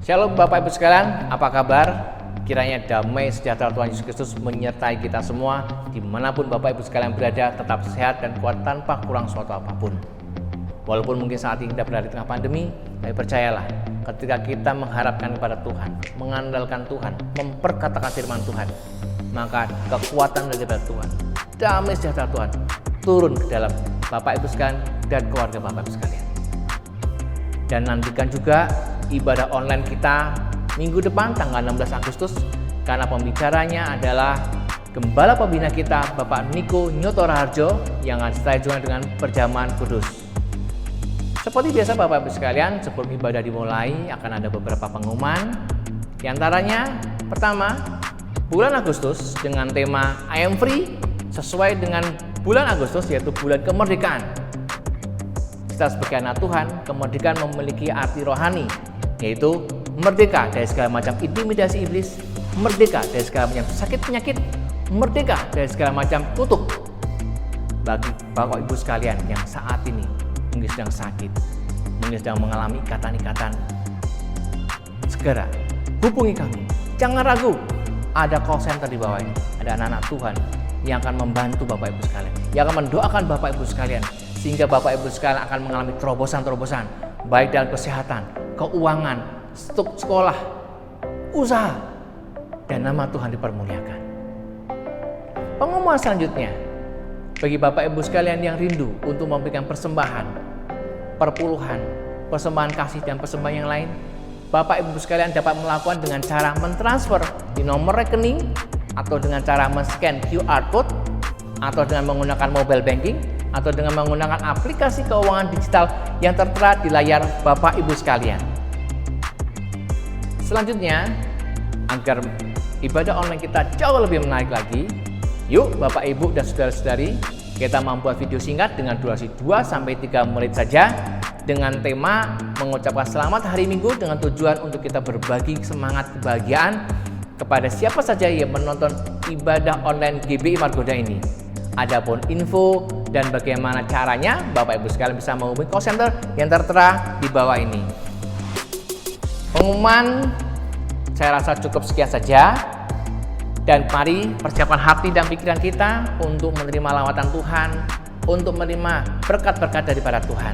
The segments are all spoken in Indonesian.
Shalom Bapak Ibu sekalian, apa kabar? Kiranya damai sejahtera Tuhan Yesus Kristus menyertai kita semua dimanapun Bapak Ibu sekalian berada, tetap sehat dan kuat tanpa kurang suatu apapun. Walaupun mungkin saat ini kita berada di tengah pandemi, tapi percayalah, ketika kita mengharapkan kepada Tuhan, mengandalkan Tuhan, memperkatakan firman Tuhan, maka kekuatan daripada Tuhan, damai sejahtera Tuhan turun ke dalam Bapak Ibu sekalian dan keluarga Bapak Ibu sekalian. Dan nantikan juga ibadah online kita minggu depan tanggal 16 Agustus, karena pembicaranya adalah Gembala Pembina kita Bapak Niko Nyoto Raharjo yang akan setelah juga dengan perjamuan kudus. Seperti biasa Bapak Ibu sekalian, sebelum ibadah dimulai akan ada beberapa pengumuman. Di antaranya, pertama, bulan Agustus dengan tema I am free sesuai dengan bulan Agustus, yaitu bulan kemerdekaan. Kita sebagai anak Tuhan, kemerdekaan memiliki arti rohani, yaitu merdeka dari segala macam intimidasi iblis, merdeka dari segala macam sakit penyakit, merdeka dari segala macam kutuk. Bagi Bapak Ibu sekalian yang saat ini mungkin sedang sakit, mungkin sedang mengalami ikatan-ikatan, segera hubungi kami. Jangan ragu, ada call center di bawah ini, ada anak-anak Tuhan yang akan membantu Bapak Ibu sekalian, yang akan mendoakan Bapak Ibu sekalian, sehingga Bapak Ibu sekalian akan mengalami terobosan-terobosan, baik dalam kesehatan, keuangan, sekolah, usaha, dan nama Tuhan dipermuliakan. Pengumuman selanjutnya, bagi Bapak Ibu sekalian yang rindu untuk memberikan persembahan, perpuluhan, persembahan kasih dan persembahan yang lain, Bapak Ibu sekalian dapat melakukan dengan cara mentransfer di nomor rekening, atau dengan cara men-scan QR code, atau dengan menggunakan mobile banking, atau dengan menggunakan aplikasi keuangan digital yang tertera di layar Bapak Ibu sekalian. Selanjutnya, agar ibadah online kita jauh lebih menarik lagi, yuk Bapak Ibu dan saudara-saudari, kita membuat video singkat dengan durasi 2-3 menit saja dengan tema mengucapkan selamat hari Minggu, dengan tujuan untuk kita berbagi semangat kebahagiaan kepada siapa saja yang menonton ibadah online GBI Margonda ini. Adapun info dan bagaimana caranya, Bapak Ibu sekalian bisa menghubungi call center yang tertera di bawah ini. Pengumuman saya rasa cukup sekian saja, dan mari persiapkan hati dan pikiran kita untuk menerima lawatan Tuhan, untuk menerima berkat-berkat daripada Tuhan.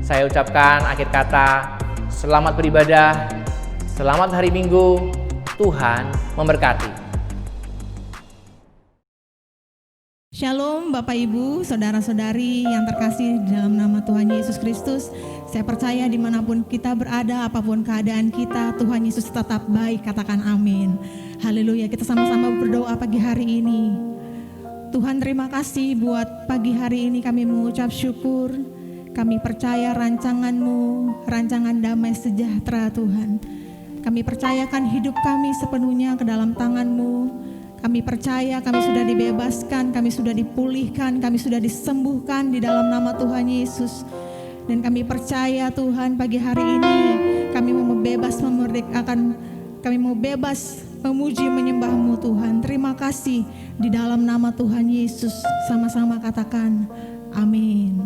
Saya ucapkan akhir kata, selamat beribadah, selamat hari Minggu, Tuhan memberkati. Shalom Bapak Ibu, Saudara-saudari yang terkasih dalam nama Tuhan Yesus Kristus. Saya percaya dimanapun kita berada, apapun keadaan kita, Tuhan Yesus tetap baik, katakan amin. Haleluya, kita sama-sama berdoa pagi hari ini. Tuhan terima kasih buat pagi hari ini kami mengucap syukur. Kami percaya rancangan-Mu, rancangan damai sejahtera Tuhan. Kami percayakan hidup kami sepenuhnya ke dalam tangan-Mu. Kami percaya kami sudah dibebaskan, kami sudah dipulihkan, kami sudah disembuhkan di dalam nama Tuhan Yesus. Dan kami percaya Tuhan pagi hari ini kami mau bebas memerdekakan, kami mau bebas memuji menyembah-Mu Tuhan. Terima kasih di dalam nama Tuhan Yesus. Sama-sama katakan amin.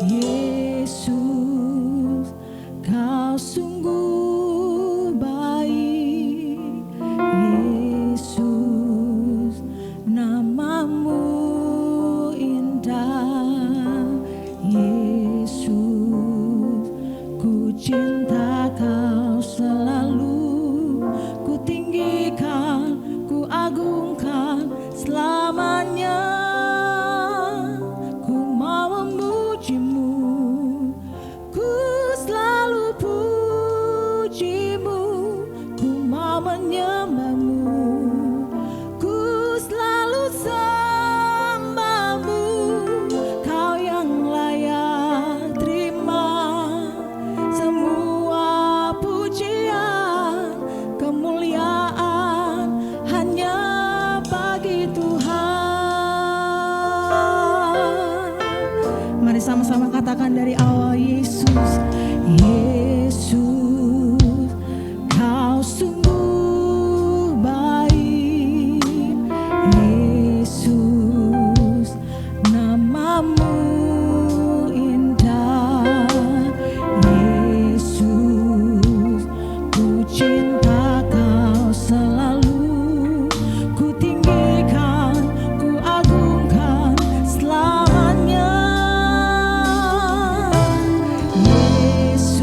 Yesus. sama-sama katakan dari awal, Yesus, Yesus, Kau sungguh baik, Yesus, namamu indah, Yesus, ku cinta Kau selalu, ku tinggikan, ku agungkan selamanya. Yesus,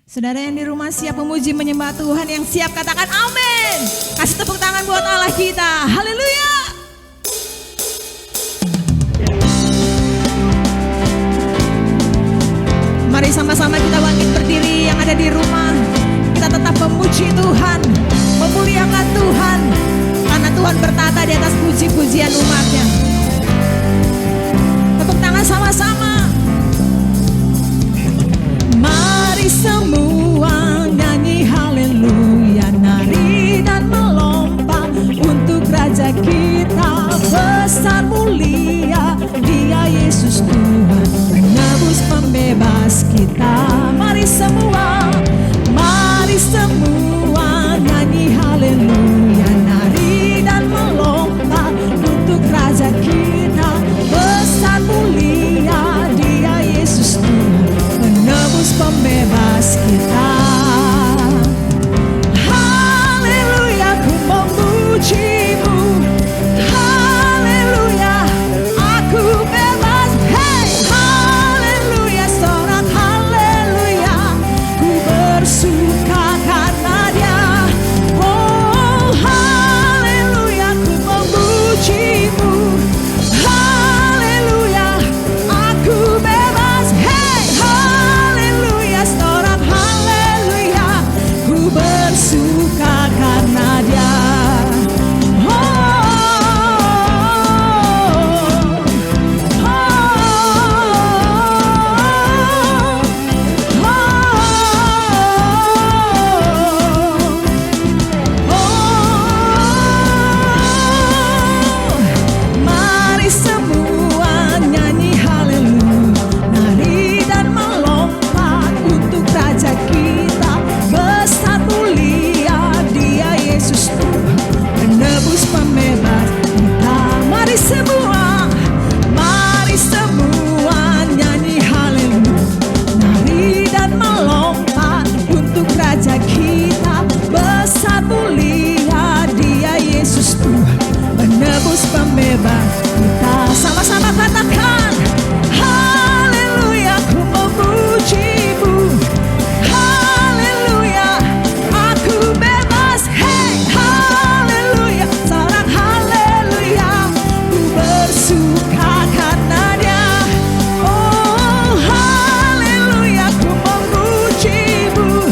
Saudara yang di rumah siap memuji menyembah Tuhan, yang siap katakan amin. Kasih tepuk tangan buat Allah kita. Haleluya. Mari sama-sama kita bangkit berdiri yang ada di rumah. Kita tetap memuji Tuhan, memuliakan Tuhan, karena Tuhan bertata di atas puji-pujian umatnya. Tepuk tangan sama-sama. Mari semua nyanyi haleluya, nari dan melompat untuk Raja kita. Besar mulia Dia Yesus Tuhan, penebus pembebas kita. Mari semua nyanyi haleluya, nari dan melompat untuk Raja kita. Besar mulia Dia Yesus Tuhan, penebus pembebas kita. Haleluya, ku memuji-Mu. Haleluya, aku bebas. Hey, haleluya, sorak haleluya, ku bersuka karena Dia. Oh, haleluya, ku memuji-Mu. Haleluya, aku bebas. Hey, haleluya, sorak haleluya, ku bersuka karena Dia. Mari semua nyanyi haleluya, nari dan melompat untuk Raja kita. Besar mulia Dia Yesus Tuhan, penebus pembebas kita. Mari semua nyanyi haleluya, nari dan melompat untuk Raja kita. Besar mulia Dia Yesus Tuhan, penebus pembebas kita. Sama-sama katakan haleluya, ku memuji-Mu. Haleluya, aku bebas. Hey, haleluya, sorak haleluya, ku bersuka karena Dia. Oh, haleluya, ku memuji-Mu.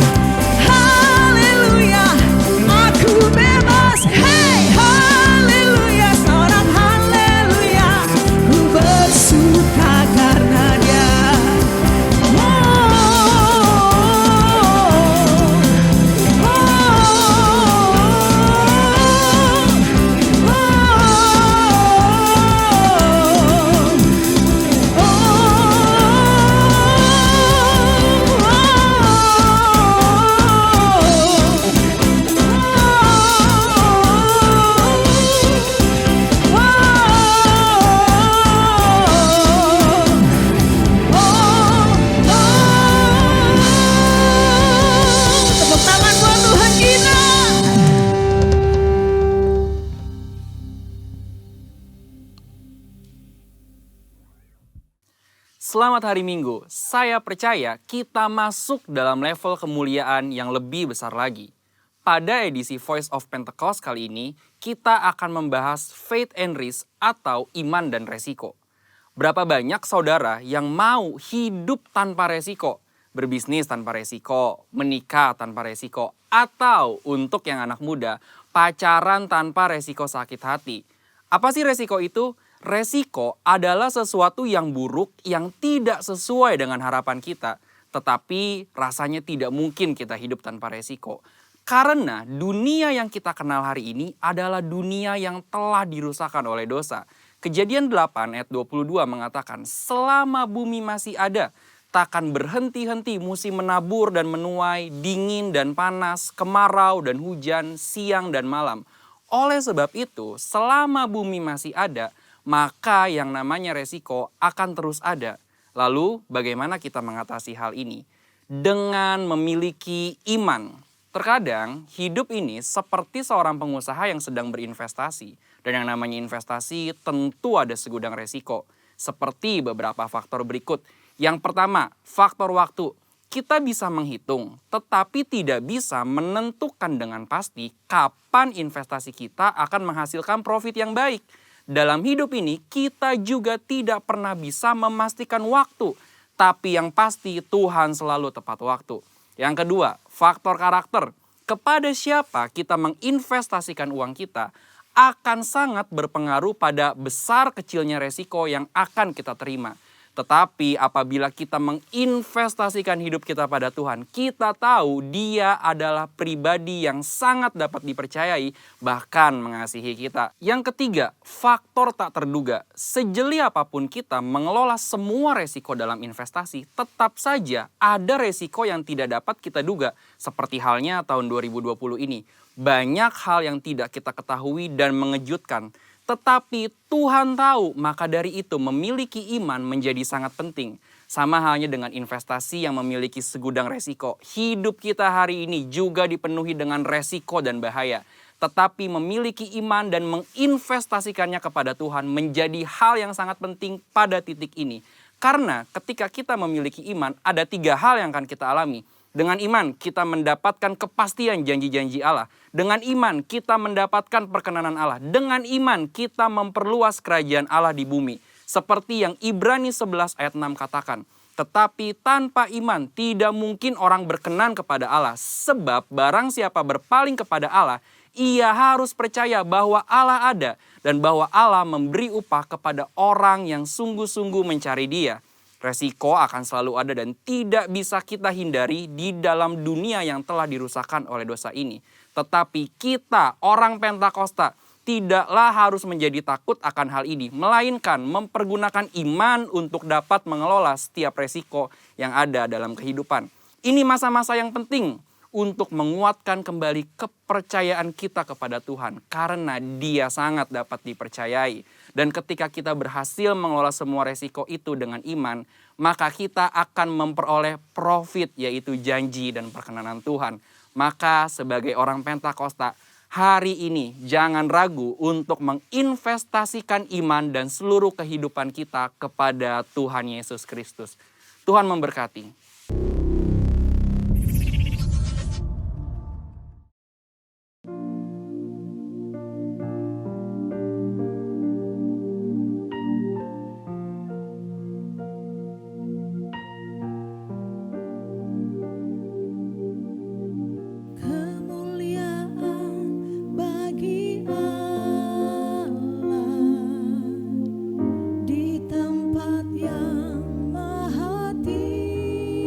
Haleluya, aku bebas. Hey, haleluya, sorak haleluya, ku bersuka karena Dia. Tepuk tangan buat Tuhan kita. Selamat hari Minggu. Saya percaya kita masuk dalam level kemuliaan yang lebih besar lagi. Pada edisi Voice of Pentecost kali ini, kita akan membahas faith and risk atau iman dan resiko. Berapa banyak saudara yang mau hidup tanpa resiko? Berbisnis tanpa resiko, menikah tanpa resiko, atau untuk yang anak muda, pacaran tanpa resiko sakit hati. Apa sih resiko itu? Resiko adalah sesuatu yang buruk yang tidak sesuai dengan harapan kita. Tetapi rasanya tidak mungkin kita hidup tanpa resiko. Karena dunia yang kita kenal hari ini adalah dunia yang telah dirusakkan oleh dosa. Kejadian 8 ayat 22 mengatakan, selama bumi masih ada, takkan berhenti-henti musim menabur dan menuai, dingin dan panas, kemarau dan hujan, siang dan malam. Oleh sebab itu, selama bumi masih ada, maka yang namanya resiko akan terus ada. Lalu bagaimana kita mengatasi hal ini? Dengan memiliki iman. Terkadang hidup ini seperti seorang pengusaha yang sedang berinvestasi. Dan yang namanya investasi tentu ada segudang resiko. Seperti beberapa faktor berikut. Yang pertama, faktor waktu. Kita bisa menghitung, tetapi tidak bisa menentukan dengan pasti kapan investasi kita akan menghasilkan profit yang baik. Dalam hidup ini, kita juga tidak pernah bisa memastikan waktu, tapi yang pasti Tuhan selalu tepat waktu. Yang kedua, faktor karakter. Kepada siapa kita menginvestasikan uang kita akan sangat berpengaruh pada besar kecilnya resiko yang akan kita terima. Tetapi apabila kita menginvestasikan hidup kita pada Tuhan, kita tahu Dia adalah pribadi yang sangat dapat dipercayai, bahkan mengasihi kita. Yang ketiga, faktor tak terduga. Sejeli apapun kita mengelola semua resiko dalam investasi, tetap saja ada resiko yang tidak dapat kita duga. Seperti halnya tahun 2020 ini. Banyak hal yang tidak kita ketahui dan mengejutkan. Tetapi Tuhan tahu, maka dari itu memiliki iman menjadi sangat penting. Sama halnya dengan investasi yang memiliki segudang resiko. Hidup kita hari ini juga dipenuhi dengan resiko dan bahaya. Tetapi memiliki iman dan menginvestasikannya kepada Tuhan menjadi hal yang sangat penting pada titik ini. Karena ketika kita memiliki iman, ada 3 hal yang akan kita alami. Dengan iman kita mendapatkan kepastian janji-janji Allah. Dengan iman kita mendapatkan perkenanan Allah. Dengan iman kita memperluas kerajaan Allah di bumi. Seperti yang Ibrani 11 ayat 6 katakan. Tetapi tanpa iman tidak mungkin orang berkenan kepada Allah. Sebab barang siapa berpaling kepada Allah, ia harus percaya bahwa Allah ada. Dan bahwa Allah memberi upah kepada orang yang sungguh-sungguh mencari Dia. Resiko akan selalu ada dan tidak bisa kita hindari di dalam dunia yang telah dirusakkan oleh dosa ini. Tetapi kita, orang Pentakosta, tidaklah harus menjadi takut akan hal ini. Melainkan mempergunakan iman untuk dapat mengelola setiap resiko yang ada dalam kehidupan. Ini masa-masa yang penting untuk menguatkan kembali kepercayaan kita kepada Tuhan. Karena Dia sangat dapat dipercayai. Dan ketika kita berhasil mengelola semua resiko itu dengan iman, maka kita akan memperoleh profit, yaitu janji dan perkenanan Tuhan. Maka sebagai orang Pentakosta, hari ini jangan ragu untuk menginvestasikan iman dan seluruh kehidupan kita kepada Tuhan Yesus Kristus. Tuhan memberkati. Di tempat yang maha tinggi.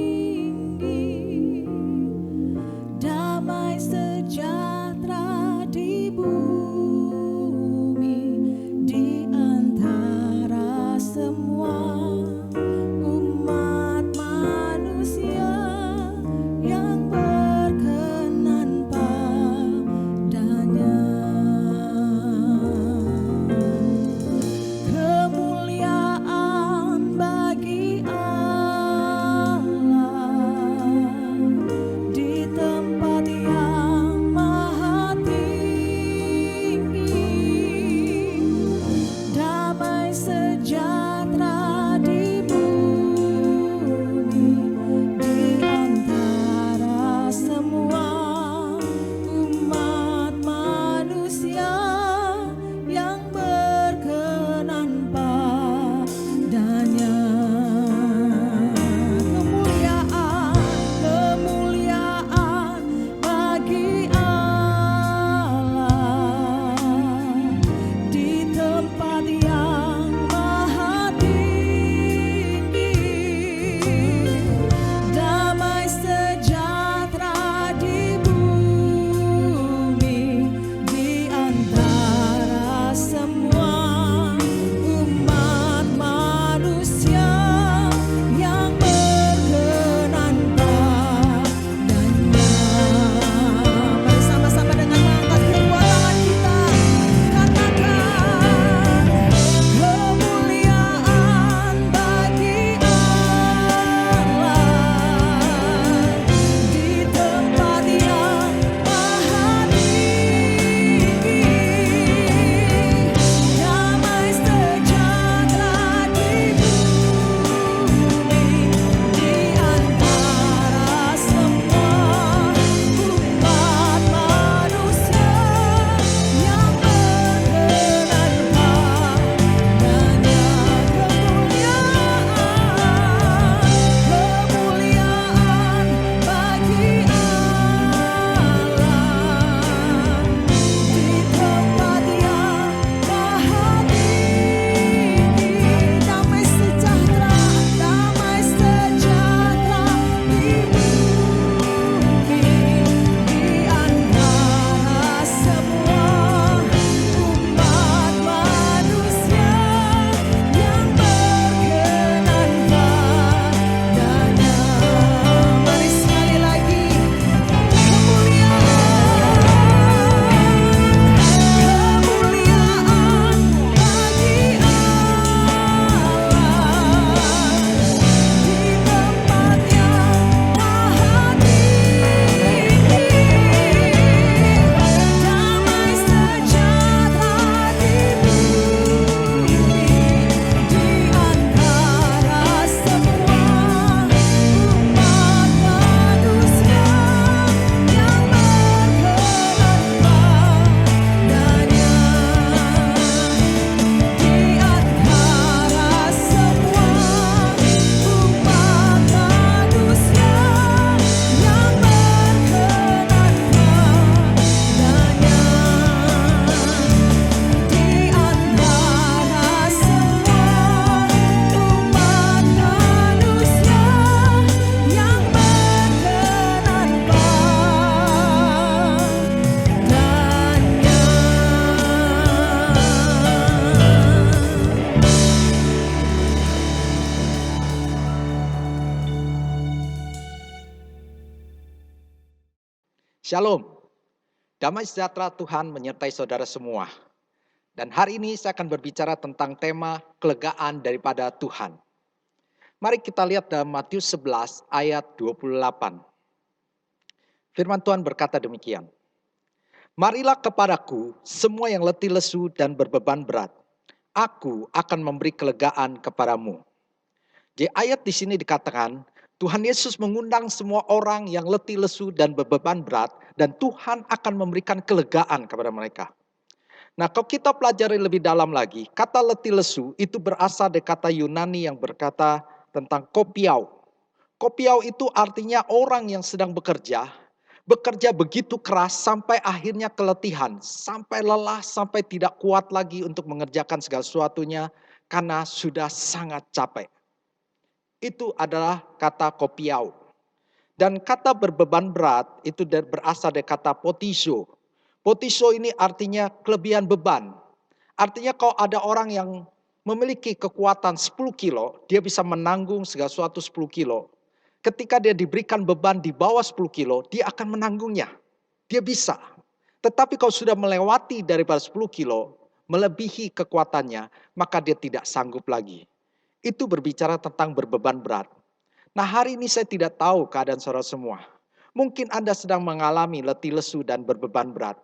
Shalom, damai sejahtera Tuhan menyertai saudara semua. Dan hari ini saya akan berbicara tentang tema kelegaan daripada Tuhan. Mari kita lihat dalam Matius 11 ayat 28. Firman Tuhan berkata demikian. Marilah kepadaku semua yang letih lesu dan berbeban berat. Aku akan memberi kelegaan kepadamu. Di ayat di sini dikatakan, Tuhan Yesus mengundang semua orang yang letih lesu dan berbeban berat, dan Tuhan akan memberikan kelegaan kepada mereka. Nah, kalau kita pelajari lebih dalam lagi, kata letih lesu itu berasal dari kata Yunani yang berkata tentang kopiau. Kopiau itu artinya orang yang sedang bekerja begitu keras sampai akhirnya keletihan, sampai lelah, sampai tidak kuat lagi untuk mengerjakan segala sesuatunya karena sudah sangat capek. Itu adalah kata kopiau. Dan kata berbeban berat itu berasal dari kata potiso. Potiso ini artinya kelebihan beban. Artinya kalau ada orang yang memiliki kekuatan 10 kilo, dia bisa menanggung segala sesuatu 10 kilo. Ketika dia diberikan beban di bawah 10 kilo, dia akan menanggungnya. Dia bisa. Tetapi kalau sudah melewati daripada 10 kilo, melebihi kekuatannya, maka dia tidak sanggup lagi. Itu berbicara tentang berbeban berat. Nah, hari ini saya tidak tahu keadaan saudara semua. Mungkin Anda sedang mengalami letih lesu dan berbeban berat.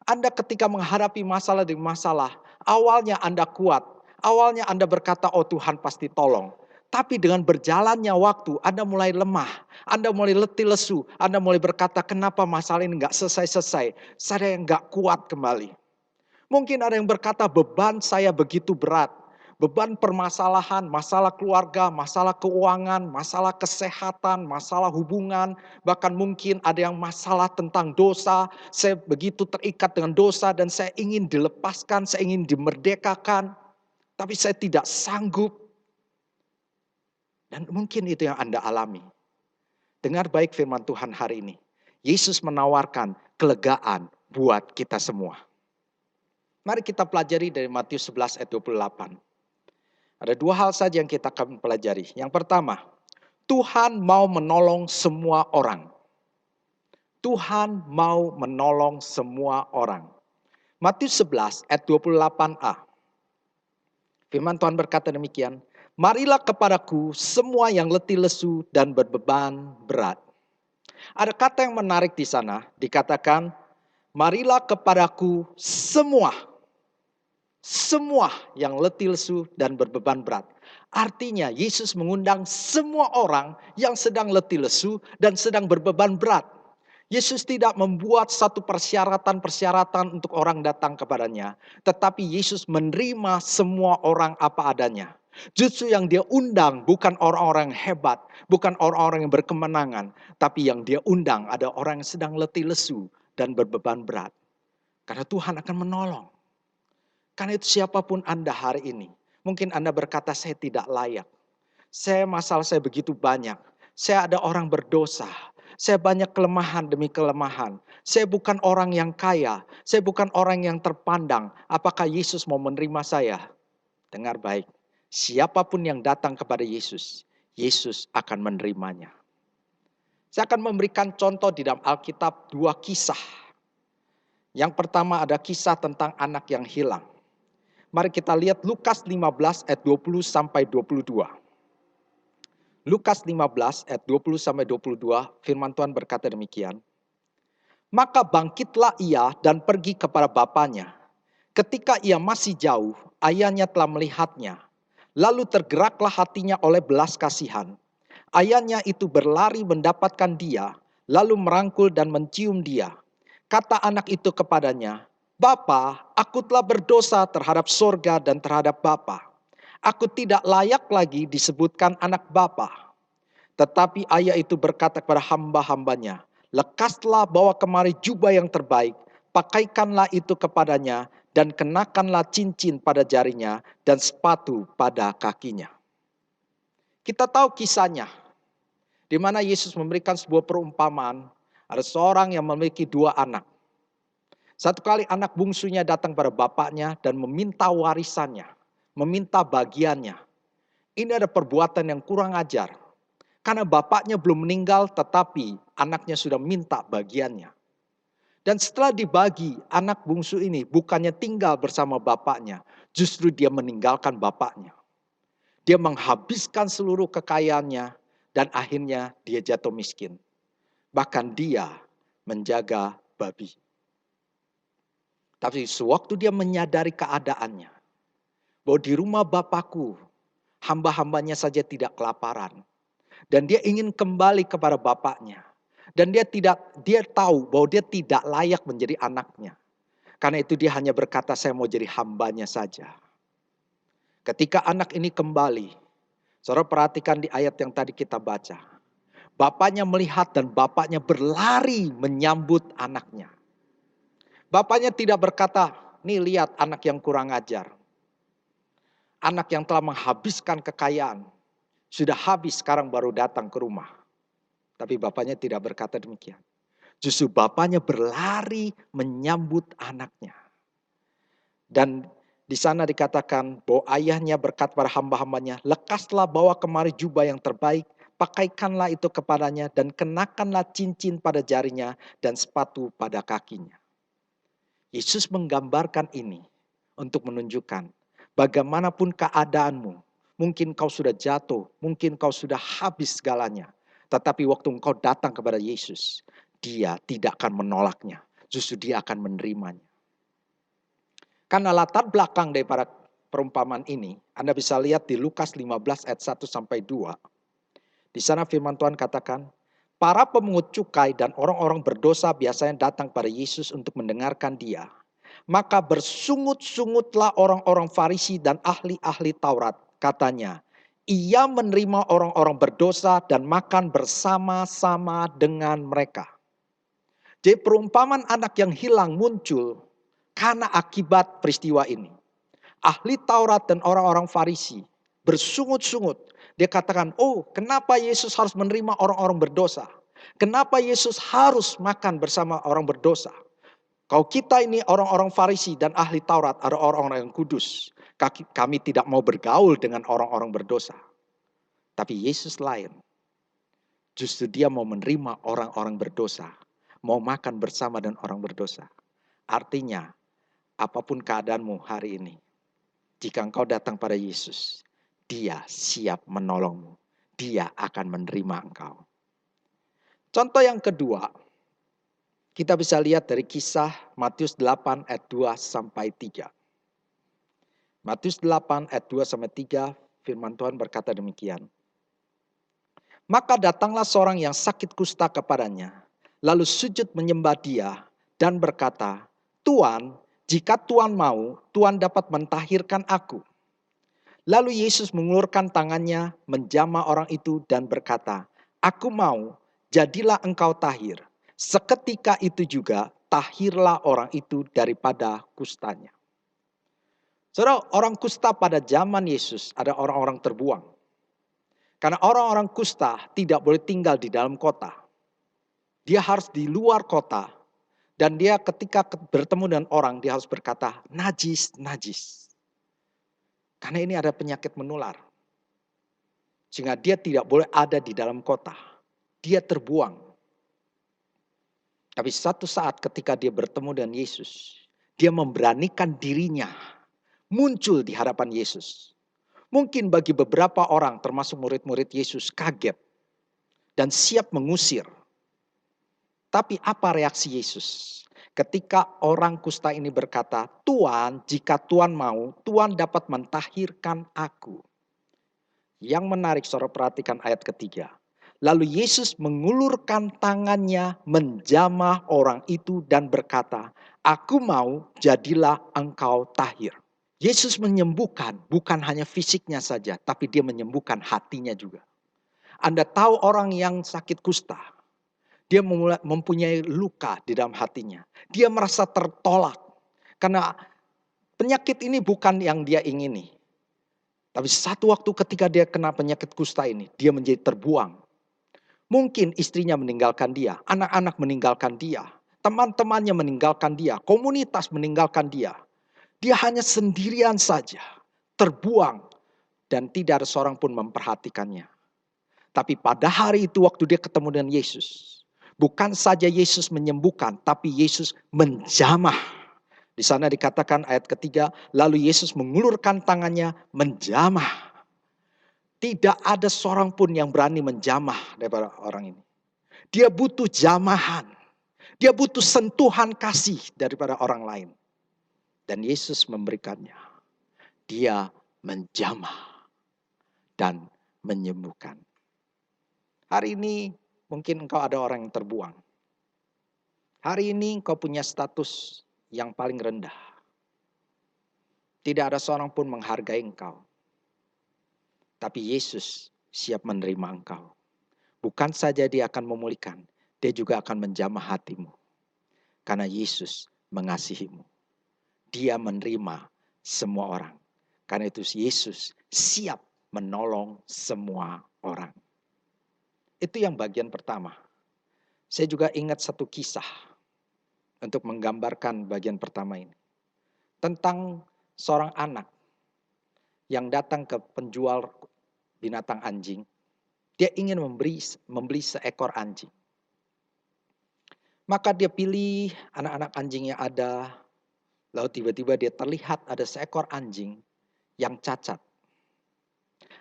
Anda ketika menghadapi masalah demi masalah, awalnya Anda kuat. Awalnya Anda berkata, oh Tuhan pasti tolong. Tapi dengan berjalannya waktu, Anda mulai lemah. Anda mulai letih lesu. Anda mulai berkata, kenapa masalah ini nggak selesai-selesai. Saya yang nggak kuat kembali. Mungkin ada yang berkata, beban saya begitu berat. Beban permasalahan, masalah keluarga, masalah keuangan, masalah kesehatan, masalah hubungan. Bahkan mungkin ada yang masalah tentang dosa. Saya begitu terikat dengan dosa dan saya ingin dilepaskan, saya ingin dimerdekakan. Tapi saya tidak sanggup. Dan mungkin itu yang Anda alami. Dengar baik firman Tuhan hari ini. Yesus menawarkan kelegaan buat kita semua. Mari kita pelajari dari Matius 11 ayat 28. Ada dua hal saja yang kita akan pelajari. Yang pertama, Tuhan mau menolong semua orang. Tuhan mau menolong semua orang. Matius 11 ayat 28a. Firman Tuhan berkata demikian. Marilah kepadaku semua yang letih lesu dan berbeban berat. Ada kata yang menarik di sana. Dikatakan, marilah kepadaku semua. Semua yang letih lesu dan berbeban berat. Artinya Yesus mengundang semua orang yang sedang letih lesu dan sedang berbeban berat. Yesus tidak membuat satu persyaratan-persyaratan untuk orang datang kepadanya. Tetapi Yesus menerima semua orang apa adanya. Justru yang dia undang bukan orang-orang yang hebat. Bukan orang-orang yang berkemenangan. Tapi yang dia undang ada orang yang sedang letih lesu dan berbeban berat. Karena Tuhan akan menolong. Karena itu siapapun Anda hari ini. Mungkin Anda berkata saya tidak layak. Masalah saya begitu banyak. Saya ada orang berdosa. Saya banyak kelemahan demi kelemahan. Saya bukan orang yang kaya. Saya bukan orang yang terpandang. Apakah Yesus mau menerima saya? Dengar baik. Siapapun yang datang kepada Yesus, Yesus akan menerimanya. Saya akan memberikan contoh di dalam Alkitab 2 kisah. Yang pertama ada kisah tentang anak yang hilang. Mari kita lihat Lukas 15 ayat 20 sampai 22. Lukas 15 ayat 20 sampai 22, firman Tuhan berkata demikian. Maka bangkitlah ia dan pergi kepada bapaknya. Ketika ia masih jauh, ayahnya telah melihatnya. Lalu tergeraklah hatinya oleh belas kasihan. Ayahnya itu berlari mendapatkan dia, lalu merangkul dan mencium dia. Kata anak itu kepadanya, Bapa, aku telah berdosa terhadap sorga dan terhadap Bapa. Aku tidak layak lagi disebutkan anak Bapa. Tetapi ayah itu berkata kepada hamba-hambanya, lekaslah bawa kemari jubah yang terbaik, pakaikanlah itu kepadanya, dan kenakanlah cincin pada jarinya, dan sepatu pada kakinya. Kita tahu kisahnya, di mana Yesus memberikan sebuah perumpamaan, ada seorang yang memiliki 2 anak. Satu kali anak bungsunya datang pada bapaknya dan meminta warisannya, meminta bagiannya. Ini ada perbuatan yang kurang ajar. Karena bapaknya belum meninggal tetapi anaknya sudah minta bagiannya. Dan setelah dibagi, anak bungsu ini bukannya tinggal bersama bapaknya, justru dia meninggalkan bapaknya. Dia menghabiskan seluruh kekayaannya dan akhirnya dia jatuh miskin. Bahkan dia menjaga babi. Tapi sewaktu dia menyadari keadaannya, bahwa di rumah bapakku hamba-hambanya saja tidak kelaparan. Dan dia ingin kembali kepada bapaknya. Dan dia tahu bahwa dia tidak layak menjadi anaknya. Karena itu dia hanya berkata, saya mau jadi hambanya saja. Ketika anak ini kembali, saudara perhatikan di ayat yang tadi kita baca. Bapaknya melihat dan bapaknya berlari menyambut anaknya. Bapaknya tidak berkata, nih lihat anak yang kurang ajar. Anak yang telah menghabiskan kekayaan. Sudah habis sekarang baru datang ke rumah. Tapi bapaknya tidak berkata demikian. Justru bapaknya berlari menyambut anaknya. Dan di sana dikatakan bahwa ayahnya berkata pada hamba-hambanya, lekaslah bawa kemari jubah yang terbaik, pakaikanlah itu kepadanya dan kenakanlah cincin pada jarinya dan sepatu pada kakinya. Yesus menggambarkan ini untuk menunjukkan bagaimanapun keadaanmu, mungkin kau sudah jatuh, mungkin kau sudah habis segalanya. Tetapi waktu engkau datang kepada Yesus, dia tidak akan menolaknya. Justru dia akan menerimanya. Karena latar belakang daripada perumpamaan ini, Anda bisa lihat di Lukas 15 ayat 1-2. Di sana firman Tuhan katakan, para pemungut cukai dan orang-orang berdosa biasanya datang pada Yesus untuk mendengarkan dia. Maka bersungut-sungutlah orang-orang Farisi dan ahli-ahli Taurat. Katanya, ia menerima orang-orang berdosa dan makan bersama-sama dengan mereka. Jadi perumpamaan anak yang hilang muncul karena akibat peristiwa ini. Ahli Taurat dan orang-orang Farisi bersungut-sungut. Dia katakan, oh kenapa Yesus harus menerima orang-orang berdosa? Kenapa Yesus harus makan bersama orang berdosa? Kalau kita ini orang-orang Farisi dan ahli Taurat ada orang-orang yang kudus. Kami tidak mau bergaul dengan orang-orang berdosa. Tapi Yesus lain. Justru dia mau menerima orang-orang berdosa. Mau makan bersama dengan orang berdosa. Artinya, apapun keadaanmu hari ini. Jika engkau datang pada Yesus, dia siap menolongmu. Dia akan menerima engkau. Contoh yang kedua, kita bisa lihat dari kisah Matius 8 ayat 2-3. Matius 8 ayat 2-3 firman Tuhan berkata demikian. Maka datanglah seorang yang sakit kusta kepadanya, lalu sujud menyembah dia dan berkata, Tuan, jika Tuan mau, Tuan dapat mentahirkan aku. Lalu Yesus mengulurkan tangannya, menjamah orang itu dan berkata, aku mau, jadilah engkau tahir. Seketika itu juga, tahirlah orang itu daripada kustanya. Saudara, orang kusta pada zaman Yesus ada orang-orang terbuang. Karena orang-orang kusta tidak boleh tinggal di dalam kota. Dia harus di luar kota. Dan dia ketika bertemu dengan orang, dia harus berkata, najis, najis. Karena ini ada penyakit menular. Sehingga dia tidak boleh ada di dalam kota. Dia terbuang. Tapi satu saat ketika dia bertemu dengan Yesus, dia memberanikan dirinya muncul di hadapan Yesus. Mungkin bagi beberapa orang termasuk murid-murid Yesus kaget dan siap mengusir. Tapi apa reaksi Yesus? Ketika orang kusta ini berkata, Tuan, jika Tuan mau, Tuan dapat mentahirkan aku. Yang menarik, saudara perhatikan ayat ketiga. Lalu Yesus mengulurkan tangannya, menjamah orang itu dan berkata, aku mau, jadilah engkau tahir. Yesus menyembuhkan bukan hanya fisiknya saja, tapi dia menyembuhkan hatinya juga. Anda tahu orang yang sakit kusta, dia mempunyai luka di dalam hatinya. Dia merasa tertolak karena penyakit ini bukan yang dia ingini. Tapi satu waktu ketika dia kena penyakit kusta ini, dia menjadi terbuang. Mungkin istrinya meninggalkan dia, anak-anak meninggalkan dia, teman-temannya meninggalkan dia, komunitas meninggalkan dia. Dia hanya sendirian saja, terbuang, dan tidak ada seorang pun memperhatikannya. Tapi pada hari itu waktu dia ketemu dengan Yesus, Bukan saja Yesus menyembuhkan, tapi Yesus menjamah. Di sana dikatakan ayat ketiga, lalu Yesus mengulurkan tangannya menjamah. Tidak ada seorang pun yang berani menjamah daripada orang ini. Dia butuh jamahan. Dia butuh sentuhan kasih daripada orang lain. Dan Yesus memberikannya. Dia menjamah dan menyembuhkan. Hari ini mungkin engkau ada orang yang terbuang. Hari ini engkau punya status yang paling rendah. Tidak ada seorang pun menghargai engkau. Tapi Yesus siap menerima engkau. Bukan saja dia akan memulihkan, dia juga akan menjamah hatimu. Karena Yesus mengasihimu. Dia menerima semua orang. Karena itu Yesus siap menolong semua orang. Itu yang bagian pertama. Saya juga ingat satu kisah untuk menggambarkan bagian pertama ini. Tentang seorang anak yang datang ke penjual binatang anjing. Dia ingin membeli seekor anjing. Maka dia pilih anak-anak anjing yang ada. Lalu tiba-tiba dia terlihat ada seekor anjing yang cacat.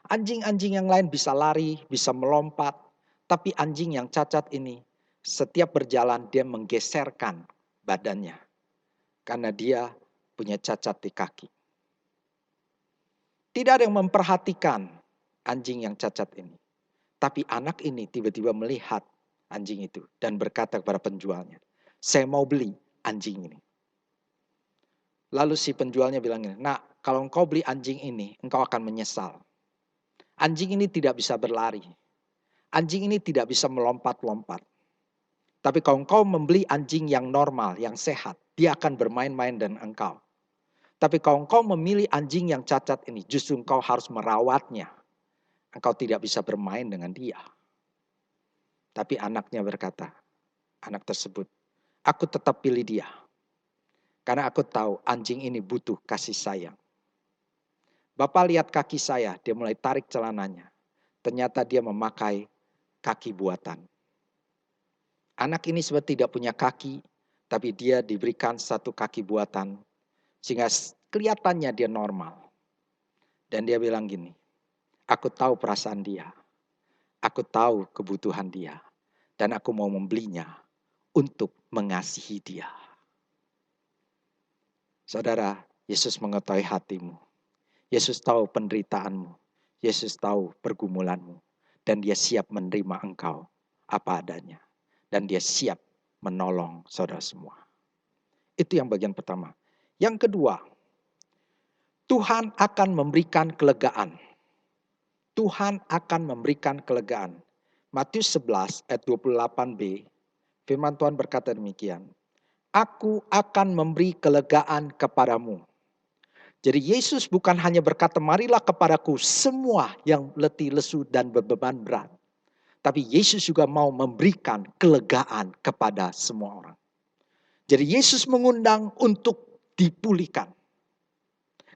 Anjing-anjing yang lain bisa lari, bisa melompat. Tapi anjing yang cacat ini setiap berjalan dia menggeserkan badannya. Karena dia punya cacat di kaki. Tidak ada yang memperhatikan anjing yang cacat ini. Tapi anak ini tiba-tiba melihat anjing itu. Dan berkata kepada penjualnya, saya mau beli anjing ini. Lalu si penjualnya bilang, nak, kalau engkau beli anjing ini, engkau akan menyesal. Anjing ini tidak bisa berlari. Anjing ini tidak bisa melompat-lompat. Tapi kalau engkau membeli anjing yang normal, yang sehat, dia akan bermain-main dengan engkau. Tapi kalau engkau memilih anjing yang cacat ini, justru engkau harus merawatnya. Engkau tidak bisa bermain dengan dia. Tapi anaknya berkata, anak tersebut, aku tetap pilih dia. Karena aku tahu anjing ini butuh kasih sayang. Bapak lihat kaki saya, dia mulai tarik celananya. Ternyata dia memakai kaki buatan. Anak ini sebenarnya tidak punya kaki, tapi dia diberikan satu kaki buatan. Sehingga kelihatannya dia normal. Dan dia bilang gini, aku tahu perasaan dia. Aku tahu kebutuhan dia. Dan aku mau membelinya untuk mengasihi dia. Saudara, Yesus mengetahui hatimu. Yesus tahu penderitaanmu. Yesus tahu pergumulanmu. Dan dia siap menerima engkau apa adanya. Dan dia siap menolong saudara semua. Itu yang bagian pertama. Yang kedua, Tuhan akan memberikan kelegaan. Tuhan akan memberikan kelegaan. Matius 11 ayat 28b, firman Tuhan berkata demikian. Aku akan memberi kelegaan kepadamu. Jadi Yesus bukan hanya berkata, marilah kepadaku semua yang letih, lesu, dan berbeban berat. Tapi Yesus juga mau memberikan kelegaan kepada semua orang. Jadi Yesus mengundang untuk dipulihkan.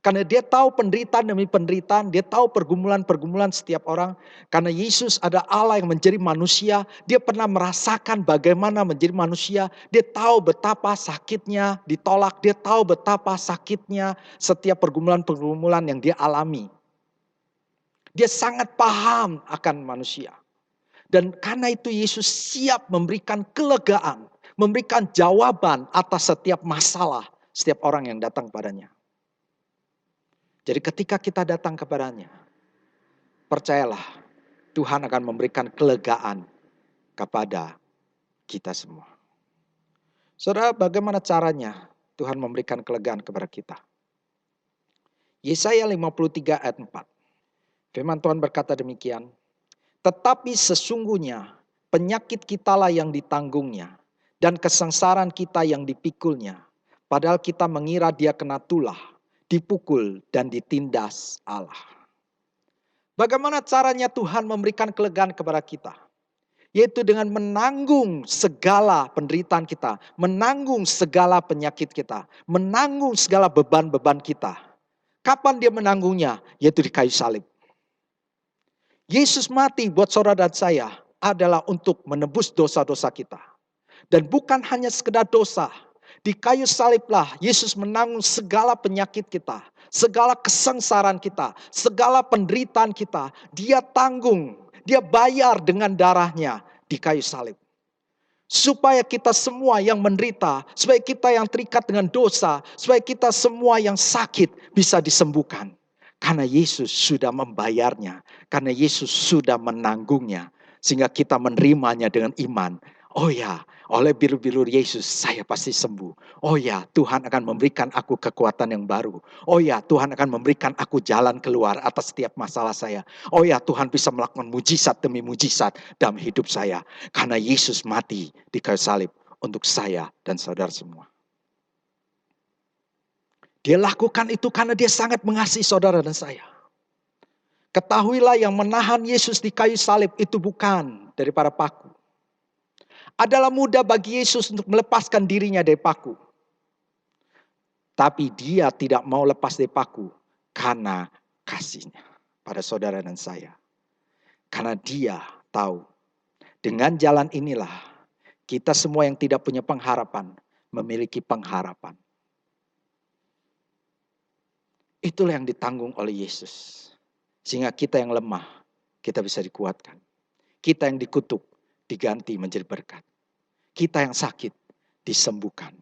Karena dia tahu penderitaan demi penderitaan, dia tahu pergumulan-pergumulan setiap orang. Karena Yesus ada Allah yang menjadi manusia, dia pernah merasakan bagaimana menjadi manusia. Dia tahu betapa sakitnya ditolak, dia tahu betapa sakitnya setiap pergumulan-pergumulan yang dia alami. Dia sangat paham akan manusia. Dan karena itu Yesus siap memberikan kelegaan, memberikan jawaban atas setiap masalah setiap orang yang datang padanya. Jadi ketika kita datang kepadanya, percayalah Tuhan akan memberikan kelegaan kepada kita semua. Saudara, bagaimana caranya Tuhan memberikan kelegaan kepada kita? Yesaya 53 ayat 4. Firman Tuhan berkata demikian. Tetapi sesungguhnya penyakit kitalah yang ditanggungnya dan kesengsaraan kita yang dipikulnya. Padahal kita mengira dia kena tulah, dipukul dan ditindas Allah. Bagaimana caranya Tuhan memberikan kelegaan kepada kita? Yaitu dengan menanggung segala penderitaan kita, menanggung segala penyakit kita, menanggung segala beban-beban kita. Kapan dia menanggungnya? Yaitu di kayu salib. Yesus mati buat saudara dan saya adalah untuk menebus dosa-dosa kita. Dan bukan hanya sekedar dosa. Di kayu saliblah Yesus menanggung segala penyakit kita, segala kesengsaraan kita, segala penderitaan kita. Dia tanggung, dia bayar dengan darahnya di kayu salib. Supaya kita semua yang menderita, supaya kita yang terikat dengan dosa, supaya kita semua yang sakit bisa disembuhkan. Karena Yesus sudah membayarnya, karena Yesus sudah menanggungnya. Sehingga kita menerimanya dengan iman. Oh ya, oleh biru-biru Yesus saya pasti sembuh. Oh ya, Tuhan akan memberikan aku kekuatan yang baru. Oh ya, Tuhan akan memberikan aku jalan keluar atas setiap masalah saya. Oh ya, Tuhan bisa melakukan mujizat demi mujizat dalam hidup saya. Karena Yesus mati di kayu salib untuk saya dan saudara semua. Dia lakukan itu karena dia sangat mengasihi saudara dan saya. Ketahuilah yang menahan Yesus di kayu salib itu bukan daripada paku. Adalah mudah bagi Yesus untuk melepaskan dirinya dari paku. Tapi dia tidak mau lepas dari paku karena kasihnya pada saudara dan saya. Karena dia tahu dengan jalan inilah kita semua yang tidak punya pengharapan memiliki pengharapan. Itulah yang ditanggung oleh Yesus. Sehingga kita yang lemah kita bisa dikuatkan. Kita yang dikutuk diganti menjadi berkat. Kita yang sakit disembuhkan.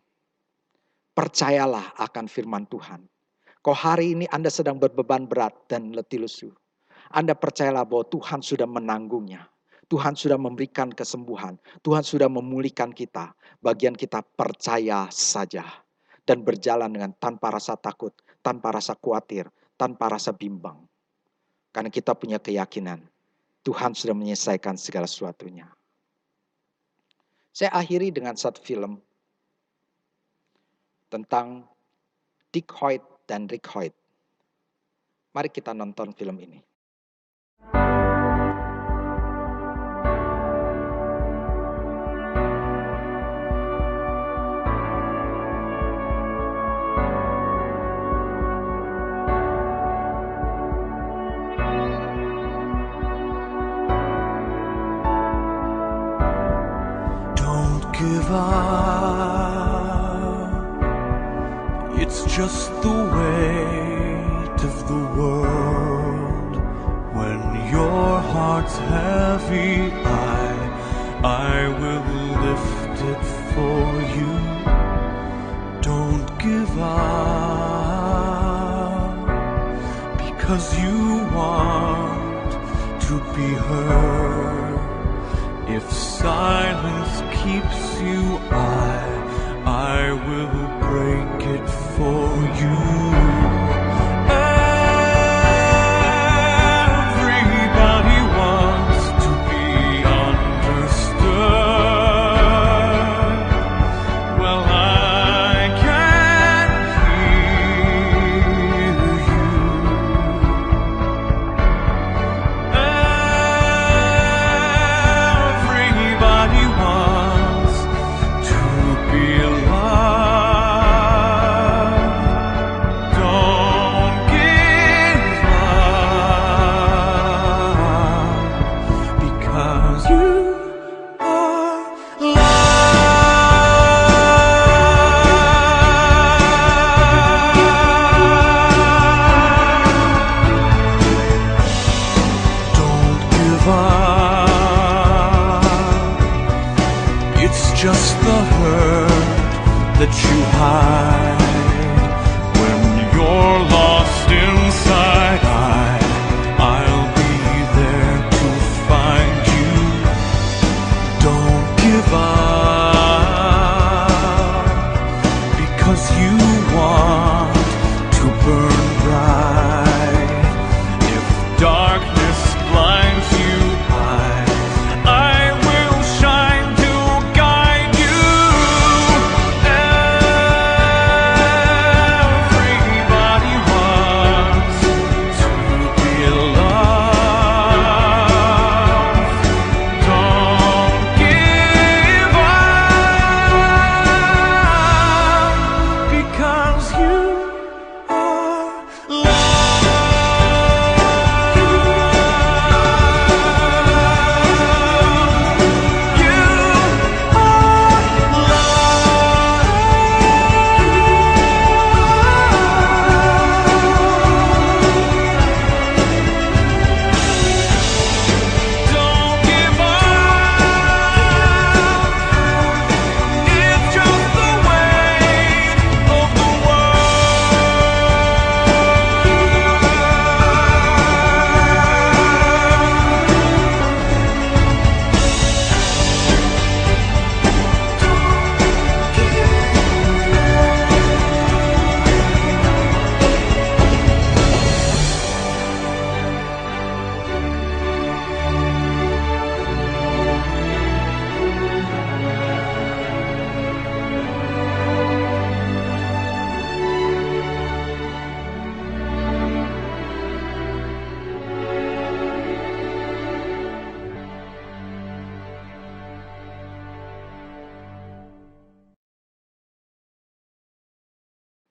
Percayalah akan firman Tuhan. Kalau hari ini Anda sedang berbeban berat dan letih lesu, Anda percayalah bahwa Tuhan sudah menanggungnya. Tuhan sudah memberikan kesembuhan. Tuhan sudah memulihkan kita. Bagian kita percaya saja. Dan berjalan dengan tanpa rasa takut, tanpa rasa khawatir, tanpa rasa bimbang. Karena kita punya keyakinan. Tuhan sudah menyelesaikan segala sesuatunya. Saya akhiri dengan satu film tentang Dick Hoyt dan Rick Hoyt. Mari kita nonton film ini. Give up. It's just the weight of the world. When your heart's heavy, I will lift it for you. Don't give up, because you want to be heard. If silence keeps you, I will break it for you. Everybody wants to be understood. Well, I can hear you. Everybody wants to be loved. Don't give up, because you are loved. Don't give up. It's just the hurt that you hide. When you're lost inside, I'll be there to find you. Don't give up, because you want to burn bright. If darkness blinds you, I will shine to guide you. Everybody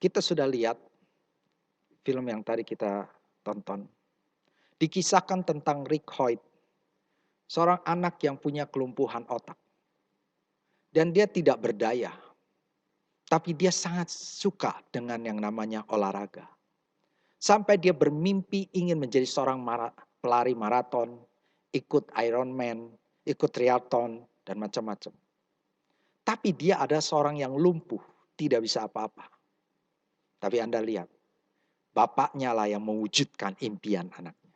Kita sudah lihat film yang tadi kita tonton. Dikisahkan tentang Rick Hoyt, seorang anak yang punya kelumpuhan otak. Dan dia tidak berdaya. Tapi dia sangat suka dengan yang namanya olahraga. Sampai dia bermimpi ingin menjadi seorang pelari maraton, ikut Ironman, ikut triathlon, dan macam-macam. Tapi dia ada seorang yang lumpuh, tidak bisa apa-apa. Tapi Anda lihat, bapaknya lah yang mewujudkan impian anaknya.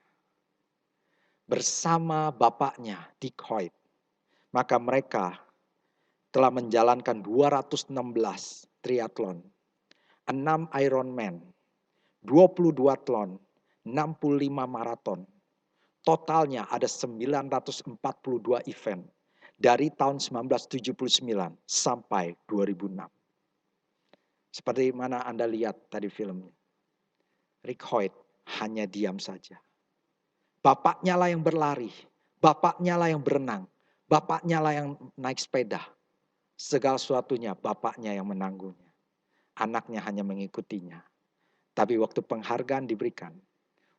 Bersama bapaknya, Dick Hoyt, maka mereka telah menjalankan 216 triathlon, 6 Ironman, 22 athlon, 65 maraton. Totalnya ada 942 event dari tahun 1979 sampai 2006. Seperti mana Anda lihat tadi filmnya. Rick Hoyt hanya diam saja. Bapaknya lah yang berlari, bapaknya lah yang berenang, bapaknya lah yang naik sepeda. Segala sesuatunya bapaknya yang menanggungnya. Anaknya hanya mengikutinya. Tapi waktu penghargaan diberikan,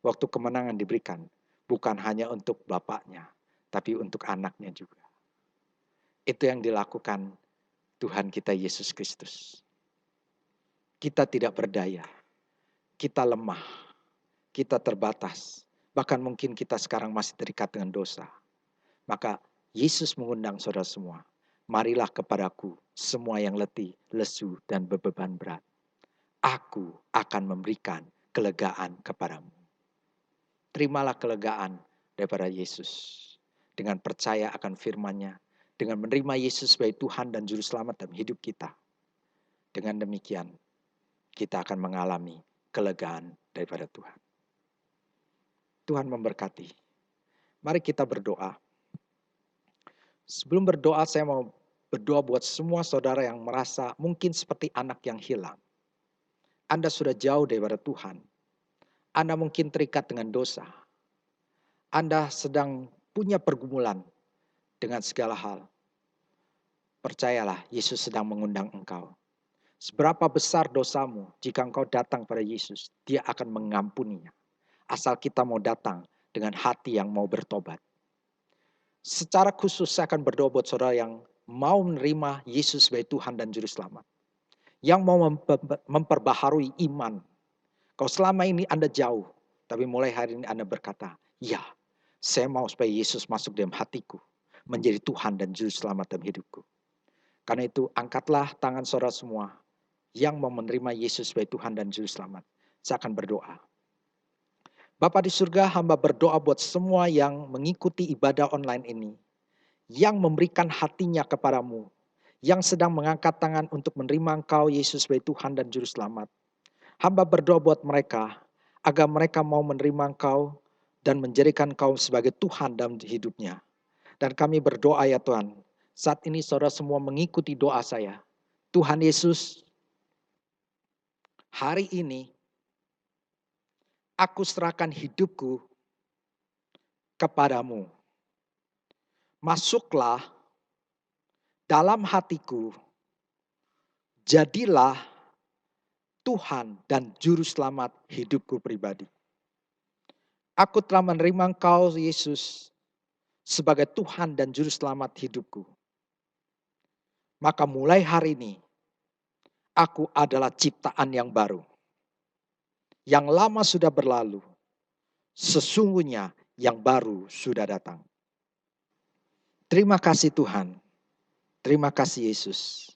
waktu kemenangan diberikan, bukan hanya untuk bapaknya, tapi untuk anaknya juga. Itu yang dilakukan Tuhan kita Yesus Kristus. Kita tidak berdaya, kita lemah, kita terbatas. Bahkan mungkin kita sekarang masih terikat dengan dosa. Maka Yesus mengundang saudara semua. Marilah kepadaku semua yang letih, lesu, dan bebeban berat. Aku akan memberikan kelegaan kepadamu. Terimalah kelegaan daripada Yesus. Dengan percaya akan firman-Nya. Dengan menerima Yesus sebagai Tuhan dan Juru Selamat dalam hidup kita. Dengan demikian, kita akan mengalami kelegaan daripada Tuhan. Tuhan memberkati. Mari kita berdoa. Sebelum berdoa, saya mau berdoa buat semua saudara yang merasa mungkin seperti anak yang hilang. Anda sudah jauh daripada Tuhan. Anda mungkin terikat dengan dosa. Anda sedang punya pergumulan dengan segala hal. Percayalah, Yesus sedang mengundang engkau. Seberapa besar dosamu, jika engkau datang pada Yesus, Dia akan mengampuninya. Asal kita mau datang dengan hati yang mau bertobat. Secara khusus saya akan berdoa buat saudara yang mau menerima Yesus sebagai Tuhan dan Juru Selamat. Yang mau memperbaharui iman. Kalau selama ini Anda jauh, tapi mulai hari ini Anda berkata, ya, saya mau supaya Yesus masuk dalam hatiku, menjadi Tuhan dan Juru Selamat dalam hidupku. Karena itu angkatlah tangan saudara semua yang mau menerima Yesus sebagai Tuhan dan Juru Selamat. Saya akan berdoa. Bapa di surga, hamba berdoa buat semua yang mengikuti ibadah online ini. Yang memberikan hatinya kepadamu. Yang sedang mengangkat tangan untuk menerima Engkau Yesus sebagai Tuhan dan Juru Selamat. Hamba berdoa buat mereka. Agar mereka mau menerima Engkau dan menjadikan Engkau sebagai Tuhan dalam hidupnya. Dan kami berdoa ya Tuhan. Saat ini saudara semua mengikuti doa saya. Tuhan Yesus, hari ini aku serahkan hidupku kepadamu. Masuklah dalam hatiku. Jadilah Tuhan dan Juru Selamat hidupku pribadi. Aku telah menerima Engkau Yesus sebagai Tuhan dan Juru Selamat hidupku. Maka mulai hari ini, aku adalah ciptaan yang baru. Yang lama sudah berlalu, sesungguhnya yang baru sudah datang. Terima kasih Tuhan, terima kasih Yesus.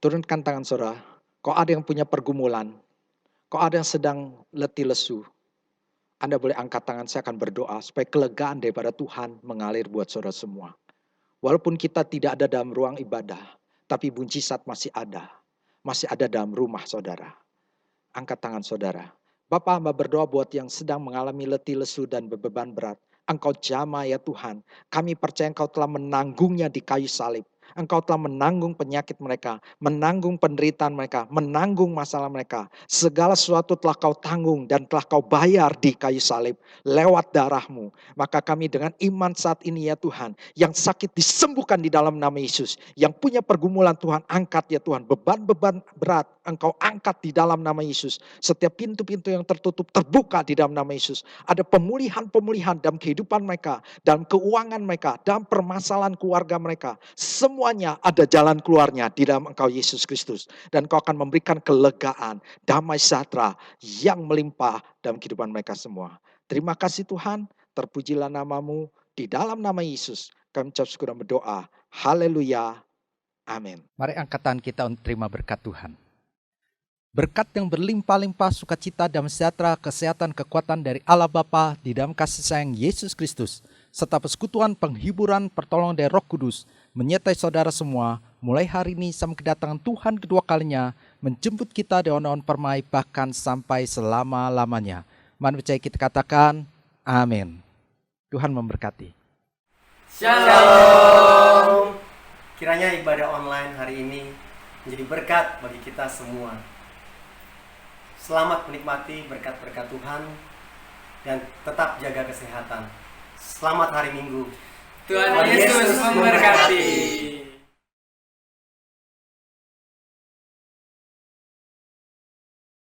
Turunkan tangan saudara, kalau ada yang punya pergumulan, kalau ada yang sedang letih lesu, Anda boleh angkat tangan, saya akan berdoa supaya kelegaan daripada Tuhan mengalir buat saudara semua. Walaupun kita tidak ada dalam ruang ibadah, tapi mujizat masih ada dalam rumah saudara. Angkat tangan saudara. Bapa, hamba berdoa buat yang sedang mengalami letih lesu dan beban berat. Engkau jamah ya Tuhan. Kami percaya Engkau telah menanggungnya di kayu salib. Engkau telah menanggung penyakit mereka, menanggung penderitaan mereka, menanggung masalah mereka. Segala sesuatu telah Kau tanggung dan telah Kau bayar di kayu salib lewat darah-Mu. Maka kami dengan iman saat ini ya Tuhan, yang sakit disembuhkan di dalam nama Yesus. Yang punya pergumulan Tuhan angkat ya Tuhan, beban-beban berat Engkau angkat di dalam nama Yesus. Setiap pintu-pintu yang tertutup terbuka di dalam nama Yesus. Ada pemulihan-pemulihan dalam kehidupan mereka, dalam keuangan mereka, dalam permasalahan keluarga mereka. Semuanya ada jalan keluarnya di dalam Engkau Yesus Kristus. Dan Engkau akan memberikan kelegaan, damai sejahtera yang melimpah dalam kehidupan mereka semua. Terima kasih Tuhan, terpujilah nama-Mu. Di dalam nama Yesus kami ucap syukur dan berdoa. Haleluya. Amin. Mari angkat tangan kita untuk terima berkat Tuhan. Berkat yang berlimpah-limpah, sukacita, damai sejahtera, kesehatan, kekuatan dari Allah Bapa di dalam kasih sayang Yesus Kristus, serta persekutuan, penghiburan, pertolongan dari Roh Kudus, menyertai saudara semua, mulai hari ini sampai kedatangan Tuhan kedua kalinya, menjemput kita di awan-awan permai, bahkan sampai selama-lamanya. Mari percaya kita katakan, amin. Tuhan memberkati. Shalom. Kiranya ibadah online hari ini menjadi berkat bagi kita semua. Selamat menikmati berkat-berkat Tuhan dan tetap jaga kesehatan. Selamat hari Minggu. Tuhan Yesus memberkati.